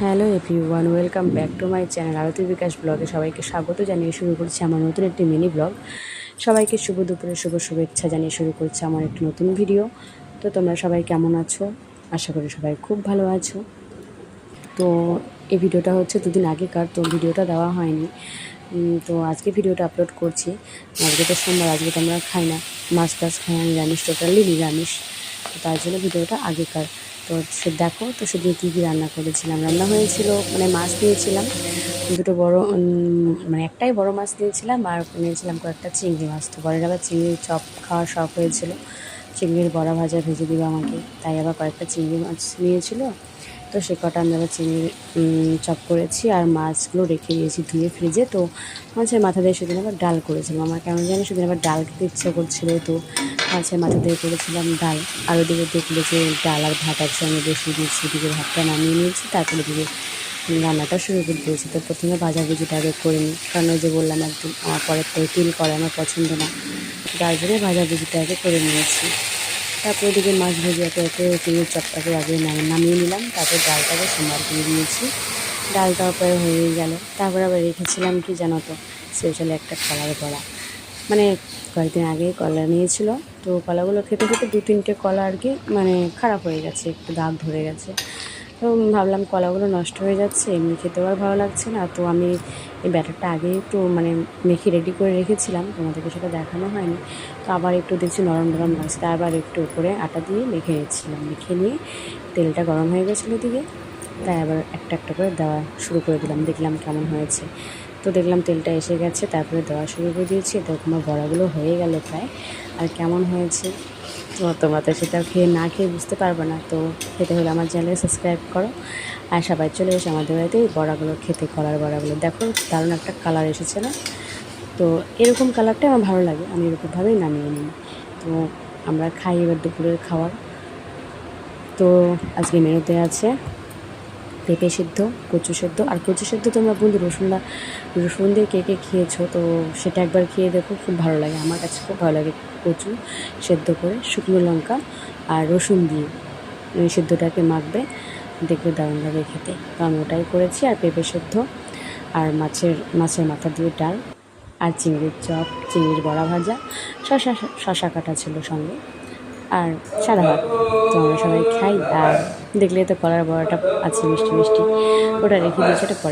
Hello everyone, welcome back to my channel Aarti Bikash ব্লগে সবাইকে স্বাগত জানিয়ে শুরু করছি আমার নতুন একটি মিনি ব্লগ। সবাইকে শুভ দুপুরে শুভেচ্ছা জানিয়ে শুরু করছি আমার একটি নতুন ভিডিও। তো তোমরা সবাই কেমন আছো? আশা করি সবাই খুব ভালো আছো। তো এই ভিডিওটা হচ্ছে দুদিন আগেকার, তো ভিডিওটা দেওয়া হয়নি। তো আজকে ভিডিওটা আপলোড করছি। আজকে তো সোমবার, আজকে তো আমরা খাই না, মাছ টাছ খাই, নিরামিষ, টোটালি নিরামিষ। তো তার জন্য ভিডিওটা আগেকার। তো সে দেখো, তো সেদিন কী কী রান্না করেছিলাম। রান্না হয়েছিল মানে মাছ দিয়েছিলাম দুটো বড়, মানে একটাই বড় মাছ দিয়েছিলাম, আর নিয়েছিলাম কয়েকটা চিংড়ি মাছ। তো পরের আবার চিংড়ির চপ খাওয়ার শখ হয়েছিল, চিংড়ির বড়া ভাজা ভেজে দিল আমাকে, তাই আবার কয়েকটা চিংড়ি মাছ নিয়েছিল। তো সে কটা আমি আবার চিংড়ির চপ করেছি, আর মাছগুলো রেখে দিয়েছি ধুয়ে ফ্রিজে। তো মাছের মাথা দিয়ে সেদিন আবার ডাল করেছিলাম। আমার কেমন জানি সেদিন আবার ডাল খেতে ইচ্ছা করছিলো, তো মাছের মাথা দিয়ে করেছিলাম ডাল। আর ওদিকে দেখলে যে ডাল আর ভাত একসঙ্গে বসিয়ে দিয়েছি, এদিকে ভাতটা নামিয়ে নিয়েছি, তারপরে দিকে রান্নাটা শুরু করে দিয়েছি। তো প্রথমে ভাজাভুজিটা আগে করে নিই, কারণ ওই যে বললাম একদম আমার পরের থেকে তিল করে আমার পছন্দ না, তার জন্য ভাজাভুজিটা আগে করে নিয়েছি। তারপর ওদিকে মাছ ভেজে একে চিংড়ির চপটাকে আগে নামিয়ে নিলাম, তারপর ডালটাকে সোমবার দিয়ে দিয়েছি। ডালটাও প্রায় হয়েই গেল। তারপর আবার রেখেছিলাম কি জানো তো, স্পেশালি একটা কলার বড়া। মানে কয়েকদিন আগেই কলা নিয়েছিল, তো কলাগুলো খেতে খেতে 2-3টে কলা আর কি মানে খারাপ হয়ে গেছে, একটু দাগ ধরে গেছে। তো ভাবলাম কলাগুলো নষ্ট হয়ে যাচ্ছে, এমনি খেতেও আর ভালো লাগছে না। তো আমি এই ব্যাটারটা আগেই একটু মানে মেখে রেডি করে রেখেছিলাম, তোমাদেরকে সেটা দেখানো হয়নি। তো আবার একটু দেখছি নরম নরম লাগছে, তাই আবার একটু উপরে আটা দিয়ে মেখে নিচ্ছিলাম। মেখে নিয়ে তেলটা গরম হয়ে গেছিলো দিকে, তাই আবার একটা একটা করে দেওয়া শুরু করে দিলাম, দেখলাম কেমন হয়েছে। তো দেখলাম তেলটা এসে গেছে, তারপরে দেওয়া শুরু করে দিয়েছি। তো আমার বড়াগুলো হয়ে গেল প্রায়। আর কেমন হয়েছে তো তোমরা তো সেটা না খেয়ে বুঝতে পারবে না। তো খেতে হলে আমার চ্যানেলে সাবস্ক্রাইব করো, আর সবাই চলে এসে আমাদের বাড়িতে এই বড়াগুলো খেতে। কলার বড়াগুলো দেখো দারুণ একটা কালার এসেছে না? তো এরকম কালারটা আমার ভালো লাগে, আমি এরকমভাবেই নামিয়ে নিই। তো আমরা খাই এবার দুপুরের খাবার। তো আজকে মেনুতে আছে পেঁপে সিদ্ধ, কচু সেদ্ধ। আর কচু সেদ্ধ তোমরা বন্ধু রসুন দিয়ে কে কে খেয়েছো, তো সেটা একবার খেয়ে দেখো, খুব ভালো লাগে, আমার কাছে খুব ভালো লাগে। কচু সেদ্ধ করে শুকনো লঙ্কা আর রসুন দিয়ে সেদ্ধটাকে মাখবে, দেখবে দারুণ লাগে খেতে। তো আমি ওটাই করেছি। আর পেঁপে সেদ্ধ, আর মাছের মাথা দিয়ে ডাল, আর চিংড়ির চপ, চিংড়ির বড়া ভাজা, শশা কাটা ছিল সঙ্গে, আর সাদা ভাত। তো আমরা সবাই খাই। আর দেখলে তো কলার বড়াটা আছে মিষ্টি মিষ্টি, ওটা রেখে দিয়েছি, ওটা পরে